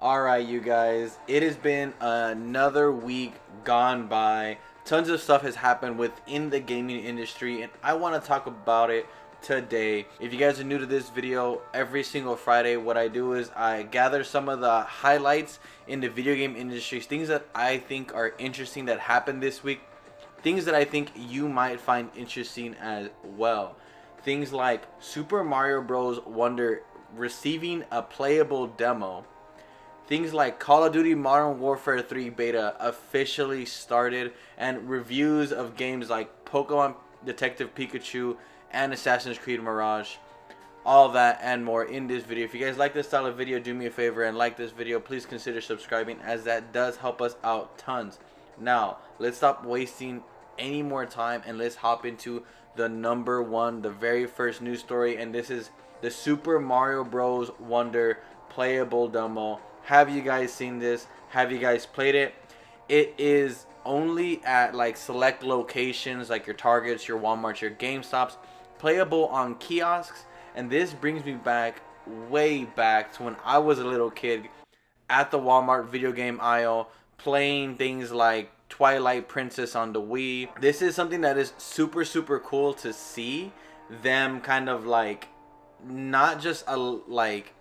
Alright, you guys, it has been another week gone by. Tons of stuff has happened within the gaming industry, and I want to talk about it today. If you guys are new to this video, every single Friday, what I do is I gather some of the highlights in the video game industry, things that I think are interesting that happened this week, things that I think you might find interesting as well. Things like Super Mario Bros. Wonder receiving a playable demo. Things like Call of Duty Modern Warfare 3 beta officially started, and reviews of games like Pokemon Detective Pikachu and Assassin's Creed Mirage. All that and more in this video. If you guys like this style of video, do me a favor and like this video. Please consider subscribing, as that does help us out tons. Now, let's stop wasting any more time and let's hop into the number one, the very first news story, and this is the Super Mario Bros. Wonder playable demo. Have you guys seen this? Have you guys played it? It is only at like select locations like your Targets, your Walmarts, your GameStops, playable on kiosks. And this brings me back, way back to when I was a little kid at the Walmart video game aisle playing things like Twilight Princess on the Wii. This is something that is super cool to see them kind of like not just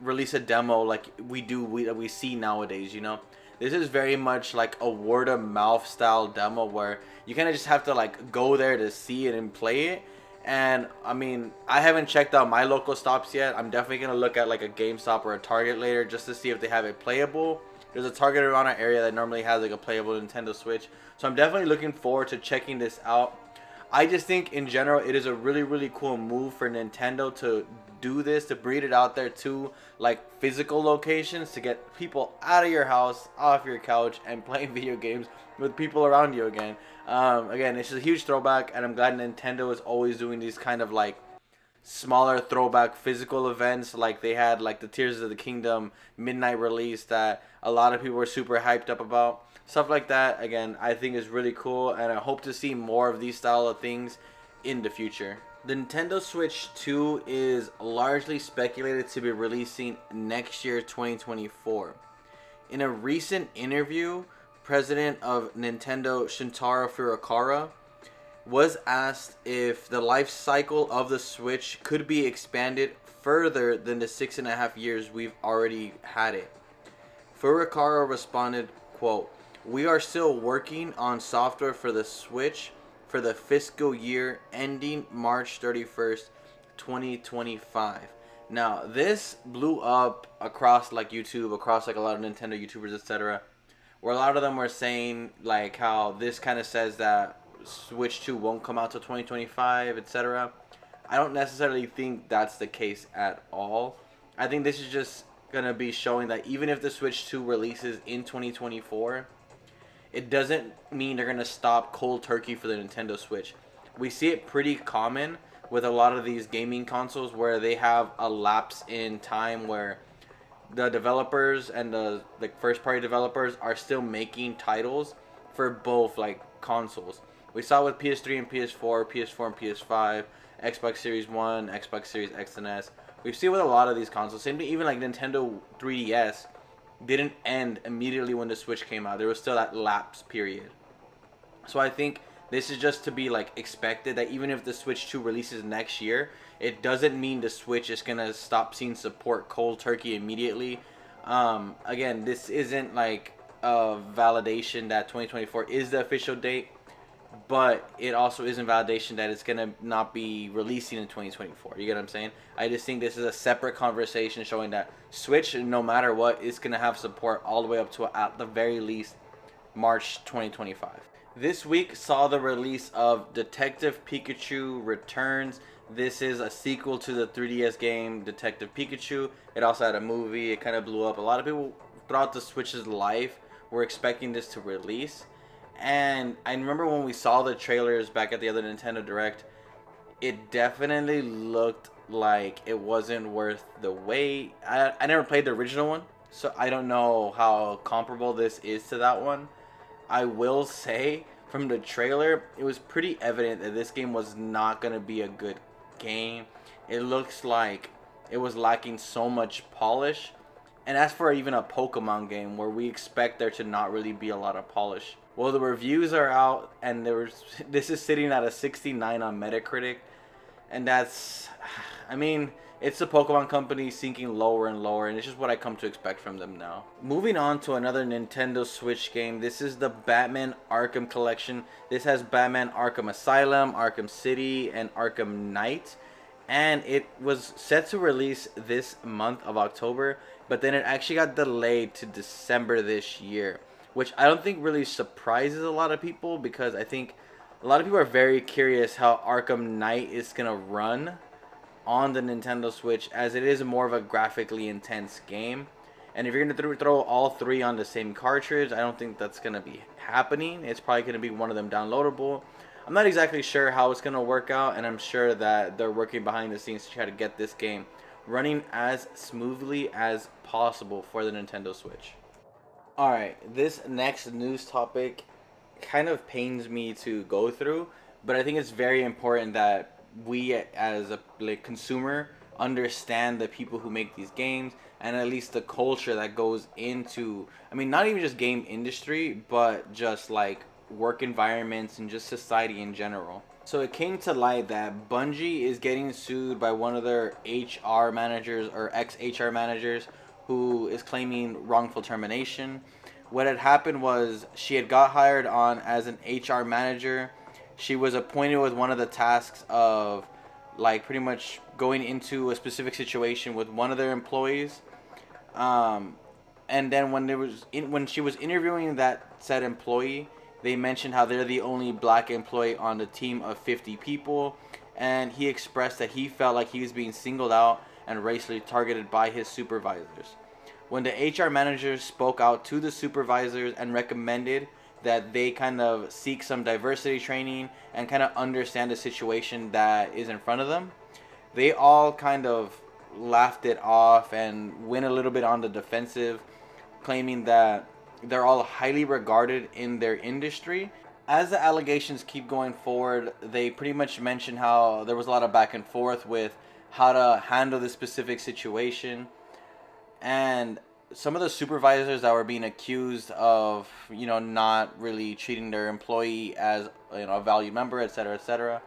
release a demo like we see nowadays, you know. This is very much like a word of mouth style demo where you kind of just have to like go there to see it and play it. And I mean, I haven't checked out my local stops yet. I'm definitely gonna look at like a GameStop or a Target later just to see if they have it playable. There's a Target around our area that normally has like a playable Nintendo Switch, so I'm definitely looking forward to checking this out. I just think in general it is a really cool move for Nintendo to do this, to breed it out there to like physical locations, to get people out of your house, off your couch, and playing video games with people around you again. Again, it's a huge throwback, and I'm glad Nintendo is always doing these kind of like smaller throwback physical events, like they had like the Tears of the Kingdom midnight release that a lot of people were super hyped up about. Stuff like that, again, I think is really cool, and I hope to see more of these style of things in the future. The Nintendo Switch 2 is largely speculated to be releasing next year, 2024. In a recent interview, president of Nintendo Shintaro Furukawa was asked if the life cycle of the Switch could be expanded further than the 6.5 years we've already had it. Furukawa responded, quote, "We are still working on software for the Switch for the fiscal year ending March 31st, 2025. Now, this blew up across like YouTube, across like a lot of Nintendo YouTubers, etc., where a lot of them were saying like how this kind of says that Switch 2 won't come out till 2025, etc. I don't necessarily think that's the case at all. I think this is just going to be showing that even if the Switch 2 releases in 2024, it doesn't mean they're going to stop cold turkey for the Nintendo Switch. We see it pretty common with a lot of these gaming consoles where they have a lapse in time where the developers and the first party developers are still making titles for both like consoles. We saw it with PS3 and PS4, PS4 and PS5, Xbox Series 1, Xbox Series X and S. We've seen with a lot of these consoles. Same thing, even like Nintendo 3DS didn't end immediately when the Switch came out. There was still that lapse period. So I think this is just to be like expected that even if the Switch 2 releases next year, it doesn't mean the Switch is gonna stop seeing support cold turkey immediately. Again, this isn't like a validation that 2024 is the official date, but it also isn't validation that it's gonna not be releasing in 2024. You get what I'm saying? I just think this is a separate conversation showing that Switch, no matter what, is gonna have support all the way up to at the very least March 2025. This week saw the release of Detective Pikachu Returns. This is a sequel to the 3DS game Detective Pikachu. It also had a movie. It kind of blew up. A lot of people throughout the Switch's life were expecting this to release. And I remember when we saw the trailers back at the other Nintendo Direct, it definitely looked like it wasn't worth the wait. I never played the original one, so I don't know how comparable this is to that one. I will say, from the trailer, it was pretty evident that this game was not going to be a good game. It looks like it was lacking so much polish, And as for even a Pokemon game where we expect there to not really be a lot of polish. Well, the reviews are out, and this is sitting at a 69 on Metacritic, and that's, I mean, it's the Pokemon company sinking lower and lower, and it's just what I come to expect from them now. Moving on to another Nintendo Switch game. This is the Batman Arkham Collection. This has Batman Arkham Asylum, Arkham City, and Arkham Knight. And it was set to release this month of October, but then it actually got delayed to December this year, which I don't think really surprises a lot of people, because I think a lot of people are very curious how Arkham Knight is going to run on the Nintendo Switch, as it is more of a graphically intense game. And if you're going to throw all three on the same cartridge, I don't think that's going to be happening. It's probably going to be one of them downloadable. I'm not exactly sure how it's going to work out, and I'm sure that they're working behind the scenes to try to get this game running as smoothly as possible for the Nintendo Switch. Alright, this next news topic kind of pains me to go through, but I think it's very important that we as a consumer understand the people who make these games, and at least the culture that goes into, I mean, not even just game industry, but just like work environments and just society in general. So it came to light that Bungie is getting sued by one of their HR managers or ex-HR managers who is claiming wrongful termination. What had happened was she had got hired on as an HR manager. She was appointed with one of the tasks of like pretty much going into a specific situation with one of their employees. And then when she was interviewing that said employee, they mentioned how they're the only black employee on the team of 50 people, and he expressed that he felt like he was being singled out and racially targeted by his supervisors. When the HR manager spoke out to the supervisors and recommended that they kind of seek some diversity training and kind of understand the situation that is in front of them, they all kind of laughed it off and went a little bit on the defensive, claiming that they're all highly regarded in their industry. As the allegations keep going forward, they pretty much mention how there was a lot of back and forth with how to handle this specific situation. And some of the supervisors that were being accused of, not really treating their employee as, a valued member, etc.,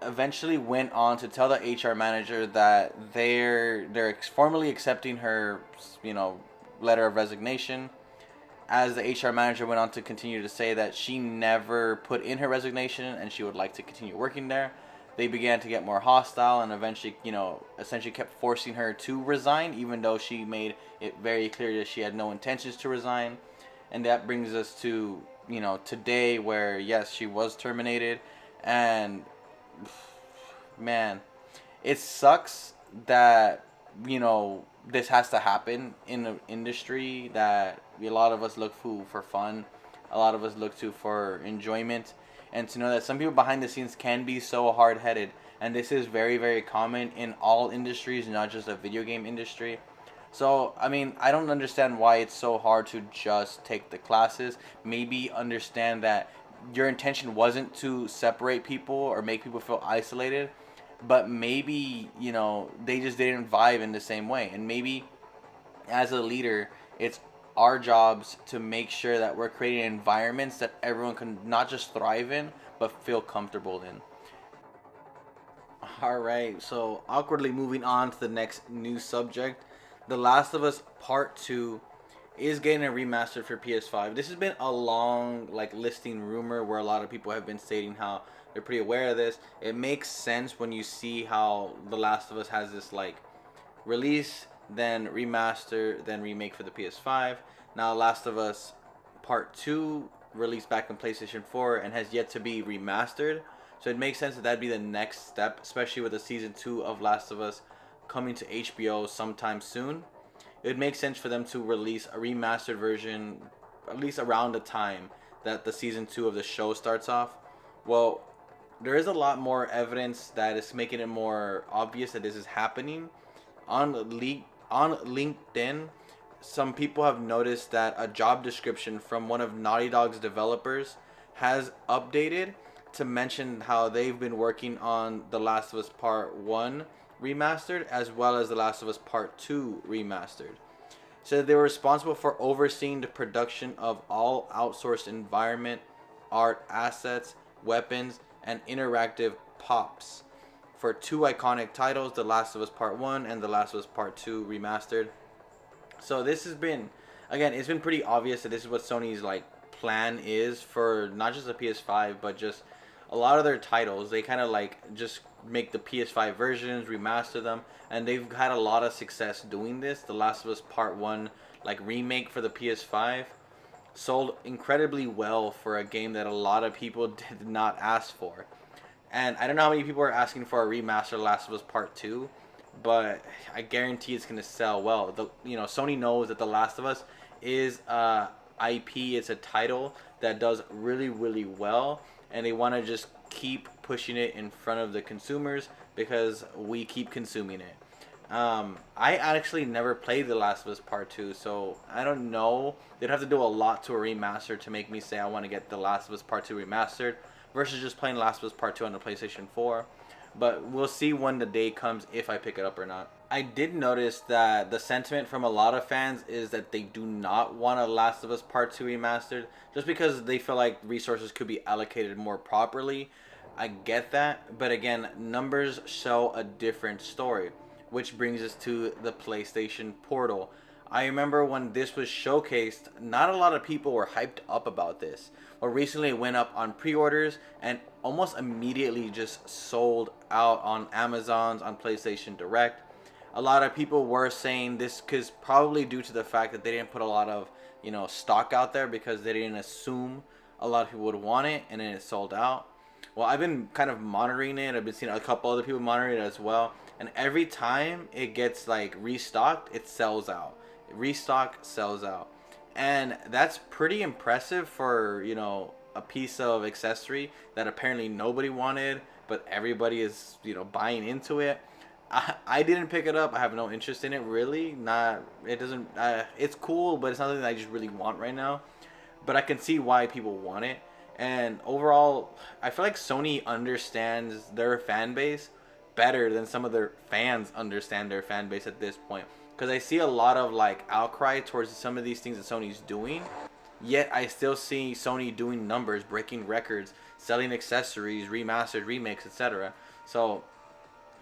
eventually went on to tell the HR manager that they're formally accepting her, letter of resignation. As the HR manager went on to continue to say that she never put in her resignation and she would like to continue working there, they began to get more hostile and eventually, essentially kept forcing her to resign, even though she made it very clear that she had no intentions to resign. And that brings us to, today, where yes, she was terminated. And man, it sucks that, this has to happen in an industry that a lot of us look for fun, a lot of us look to for enjoyment, and to know that some people behind the scenes can be so hard-headed. And this is very, very common in all industries, not just the video game industry. So, I mean, I don't understand why it's so hard to just take the classes. Maybe understand that your intention wasn't to separate people or make people feel isolated, but maybe, they just didn't vibe in the same way. And maybe as a leader, it's our jobs to make sure that we're creating environments that everyone can not just thrive in, but feel comfortable in. Alright, so awkwardly moving on to the next new subject. The Last of Us Part 2 is getting a remastered for PS5. This has been a long listing rumor where a lot of people have been stating how they're pretty aware of this. It makes sense when you see how The Last of Us has this release, then remaster, then remake for the PS5. Now Last of Us Part 2 released back on PlayStation 4 and has yet to be remastered. So it makes sense that that'd be the next step, especially with the Season 2 of Last of Us coming to HBO sometime soon. It would make sense for them to release a remastered version at least around the time that the Season 2 of the show starts off. Well, there is a lot more evidence that is making it more obvious that this is happening. On LinkedIn, some people have noticed that a job description from one of Naughty Dog's developers has updated to mention how they've been working on The Last of Us Part 1 Remastered, as well as The Last of Us Part 2 Remastered. So they were responsible for overseeing the production of all outsourced environment, art, assets, weapons, and interactive pops for two iconic titles, The Last of Us Part 1 and The Last of Us Part 2 Remastered. So this has been, again, it's been pretty obvious that this is what Sony's like plan is for not just the PS5, but just a lot of their titles. They kind of like just make the PS5 versions, remaster them, and they've had a lot of success doing this. The Last of Us Part 1 like remake for the PS5 sold incredibly well for a game that a lot of people did not ask for. And I don't know how many people are asking for a remaster of Last of Us Part 2, but I guarantee it's going to sell well. Sony knows that The Last of Us is a IP, it's a title that does really, really well, and they want to just keep pushing it in front of the consumers because we keep consuming it. I actually never played The Last of Us Part 2, so I don't know. They'd have to do a lot to a remaster to make me say I want to get The Last of Us Part 2 remastered versus just playing Last of Us Part 2 on the PlayStation 4. But we'll see when the day comes if I pick it up or not. I did notice that the sentiment from a lot of fans is that they do not want a Last of Us Part 2 remastered just because they feel like resources could be allocated more properly. I get that, but again, numbers show a different story, which brings us to the PlayStation Portal. I remember when this was showcased, not a lot of people were hyped up about this. But recently it went up on pre-orders and almost immediately just sold out on Amazon's, on PlayStation Direct. A lot of people were saying this is probably due to the fact that they didn't put a lot of, stock out there because they didn't assume a lot of people would want it, and then it sold out. Well, I've been kind of monitoring it. I've been seeing a couple other people monitoring it as well. And every time it gets like restocked, it sells out. Restock, sells out. And that's pretty impressive for, a piece of accessory that apparently nobody wanted, but everybody is, buying into it. I didn't pick it up. I have no interest in it, really. It's cool, but it's not something I just really want right now. But I can see why people want it. And overall, I feel like Sony understands their fan base better than some of their fans understand their fan base at this point. Because I see a lot of like outcry towards some of these things that Sony's doing. Yet I still see Sony doing numbers, breaking records, selling accessories, remastered, remakes, etc. So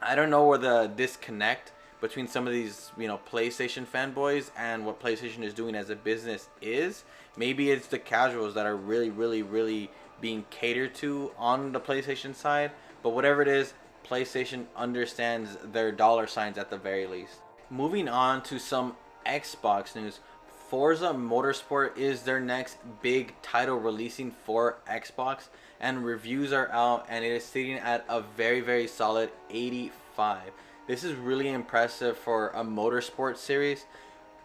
I don't know where the disconnect between some of these, PlayStation fanboys and what PlayStation is doing as a business is. Maybe it's the casuals that are really, really, really being catered to on the PlayStation side. But whatever it is, PlayStation understands their dollar signs at the very least. Moving on to some Xbox news. Forza Motorsport is their next big title releasing for Xbox, and reviews are out, and it is sitting at a very, very solid 85. This is really impressive for a motorsport series.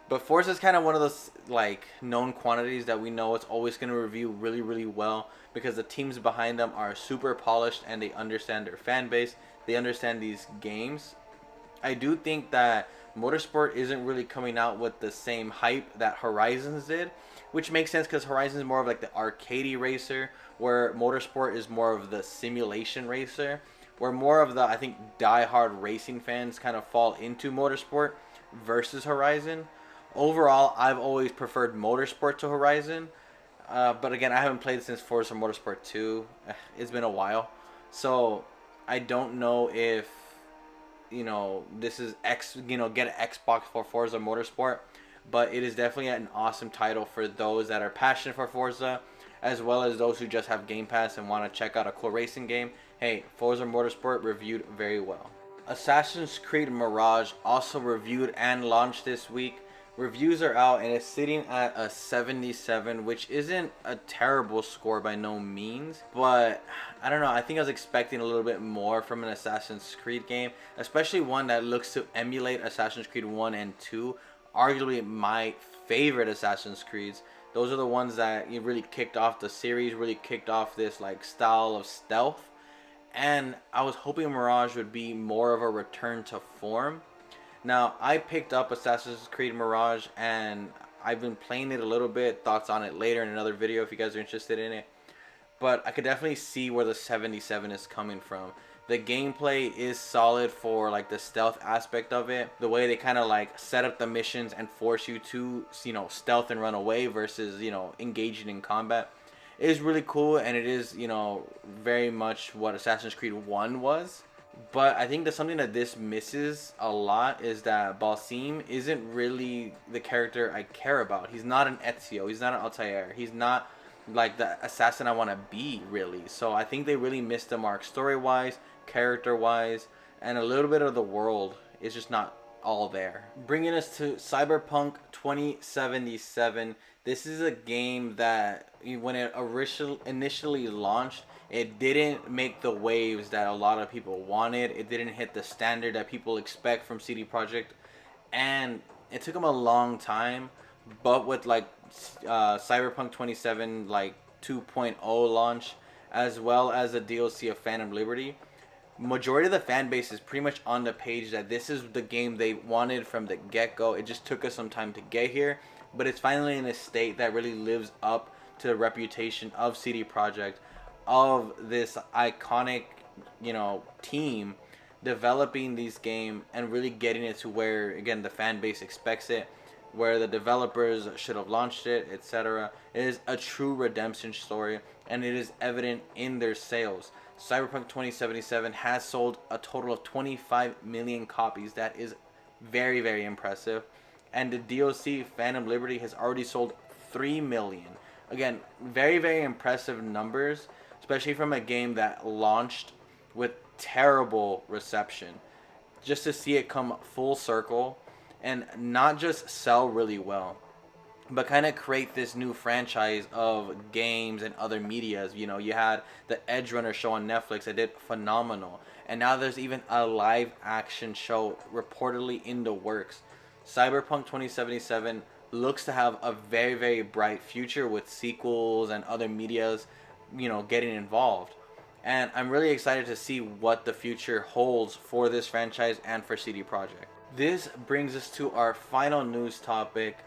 But Forza is kind of one of those like known quantities that we know it's always going to review really, really well because the teams behind them are super polished and they understand their fan base. They understand these games. I do think that Motorsport isn't really coming out with the same hype that Horizons did, which makes sense because Horizon is more of like the arcadey racer, where Motorsport is more of the simulation racer, where more of the, I think, die-hard racing fans kind of fall into Motorsport versus Horizon. Overall, I've always preferred Motorsport to Horizon, but again, I haven't played since Forza Motorsport 2. It's been a while, so I don't know if this is get an Xbox for Forza Motorsport, but it is definitely an awesome title for those that are passionate for Forza, as well as those who just have Game Pass and want to check out a cool racing game. Hey, Forza Motorsport reviewed very well. Assassin's Creed Mirage also reviewed and launched this week. Reviews are out and it's sitting at a 77, which isn't a terrible score by no means, but I don't know, I think I was expecting a little bit more from an Assassin's Creed game, especially one that looks to emulate Assassin's Creed 1 and 2, arguably my favorite Assassin's Creeds. Those are the ones that really kicked off the series, really kicked off this like style of stealth, and I was hoping Mirage would be more of a return to form. Now, I picked up Assassin's Creed Mirage, and I've been playing it a little bit. Thoughts on it later in another video if you guys are interested in it. But I could definitely see where the 77 is coming from. The gameplay is solid for like the stealth aspect of it. The way they kind of like set up the missions and force you to, stealth and run away versus, engaging in combat is really cool, and it is, very much what Assassin's Creed 1 was. But I think that something that this misses a lot is that Basim isn't really the character I care about. He's not an Ezio. He's not an Altair. He's not like the assassin I want to be, really. So I think they really missed the mark story-wise, character-wise, and a little bit of the world is just not all there. Bringing us to CyberPunk 2077. This is a game that when it initially launched, it didn't make the waves that a lot of people wanted. It didn't hit the standard that people expect from CD Projekt, and it took them a long time. But with like Cyberpunk 27 like 2.0 launch, as well as the DLC of Phantom Liberty, majority of the fan base is pretty much on the page that this is the game they wanted from the get-go. It just took us some time to get here, but it's finally in a state that really lives up to the reputation of CD Projekt, of this iconic, team developing these game and really getting it to where, again, the fan base expects it, where the developers should have launched it, etc. It is a true redemption story, and it is evident in their sales. Cyberpunk 2077 has sold a total of 25 million copies. That is very, very impressive. And the DLC Phantom Liberty has already sold 3 million. Again, very, very impressive numbers, especially from a game that launched with terrible reception. Just to see it come full circle and not just sell really well, but kind of create this new franchise of games and other medias. You had the Edge Runner show on Netflix that did phenomenal, and now there's even a live action show reportedly in the works. Cyberpunk 2077 looks to have a very, very bright future with sequels and other medias, getting involved. And I'm really excited to see what the future holds for this franchise and for CD Projekt. This brings us to our final news topic.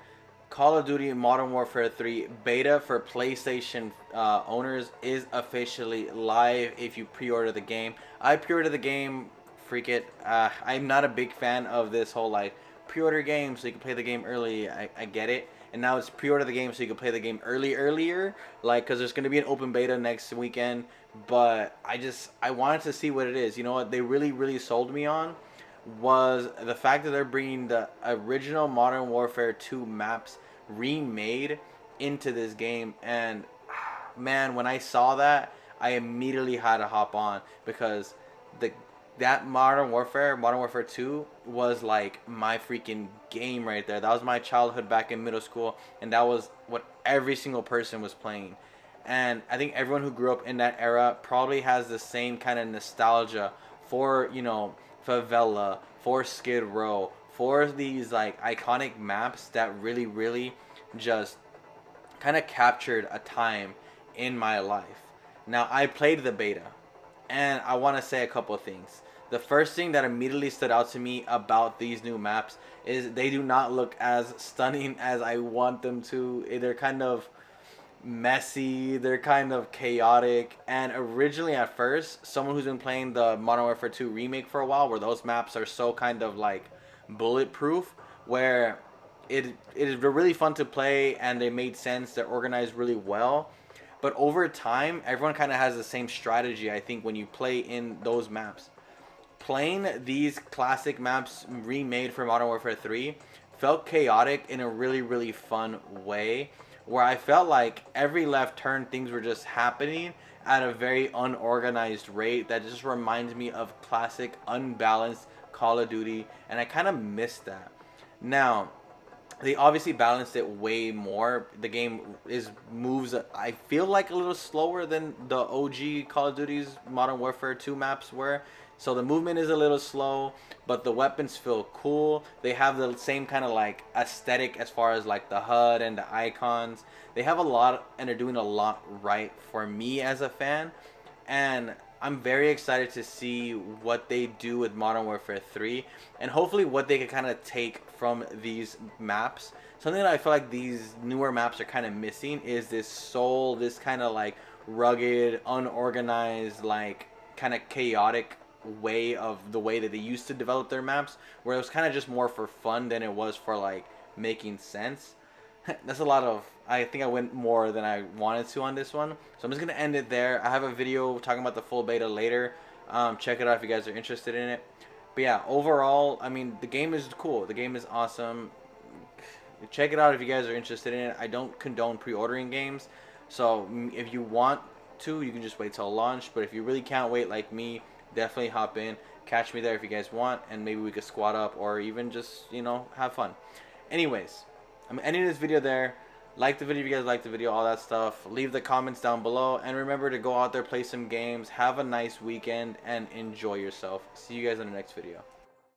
Call of Duty Modern Warfare 3 beta for PlayStation owners is officially live if you pre-order the game. I pre-ordered the game, freak it. I'm not a big fan of this whole like pre-order game so you can play the game early. I get it. And now it's pre-order the game so you can play the game earlier. Like, because there's going to be an open beta next weekend. But I wanted to see what it is. You know what they really, really sold me on was the fact that they're bringing the original Modern Warfare 2 maps remade into this game. And man, when I saw that, I immediately had to hop on, because that Modern Warfare 2 was like my freaking game right there. That was my childhood back in middle school, and that was what every single person was playing. And I think everyone who grew up in that era probably has the same kind of nostalgia for, Favela, for Skid Row, for these like iconic maps that really, really just kind of captured a time in my life. Now, I played the beta, and I want to say a couple of things. The first thing that immediately stood out to me about these new maps is they do not look as stunning as I want them to. They're kind of messy, they're kind of chaotic, and originally at first, someone who's been playing the Modern Warfare 2 remake for a while, where those maps are so kind of like bulletproof, where it is really fun to play and they made sense, they're organized really well. But over time, everyone kind of has the same strategy, I think, when you play in those maps. Playing these classic maps remade for Modern Warfare 3 felt chaotic in a really, really fun way, where I felt like every left turn things were just happening at a very unorganized rate that just reminds me of classic unbalanced Call of Duty, and I kind of missed that. Now, they obviously balanced it way more. The game moves, I feel like, a little slower than the OG Call of Duty's Modern Warfare 2 maps were. So the movement is a little slow, but the weapons feel cool. They have the same kind of like aesthetic as far as like the HUD and the icons. They have a lot, and they're doing a lot right for me as a fan. And I'm very excited to see what they do with Modern Warfare 3, and hopefully what they can kind of take from these maps. Something that I feel like these newer maps are kind of missing is this soul, this kind of like rugged, unorganized, like kind of chaotic way that they used to develop their maps, where it was kind of just more for fun than it was for like making sense. That's a lot of, I think I went more than I wanted to on this one, so I'm just gonna end it there. I have a video talking about the full beta later. Check it out if you guys are interested in it. But yeah, overall, I mean, the game is cool. The game is awesome. Check it out if you guys are interested in it. I don't condone pre-ordering games, so if you want to, you can just wait till launch. But if you really can't wait like me, definitely hop in. Catch me there if you guys want, and maybe we could squad up or even just, you know, have fun. Anyways, I'm ending this video there. Like the video if you guys like the video, all that stuff. Leave the comments down below, and remember to go out there, play some games, have a nice weekend, and enjoy yourself. See you guys in the next video.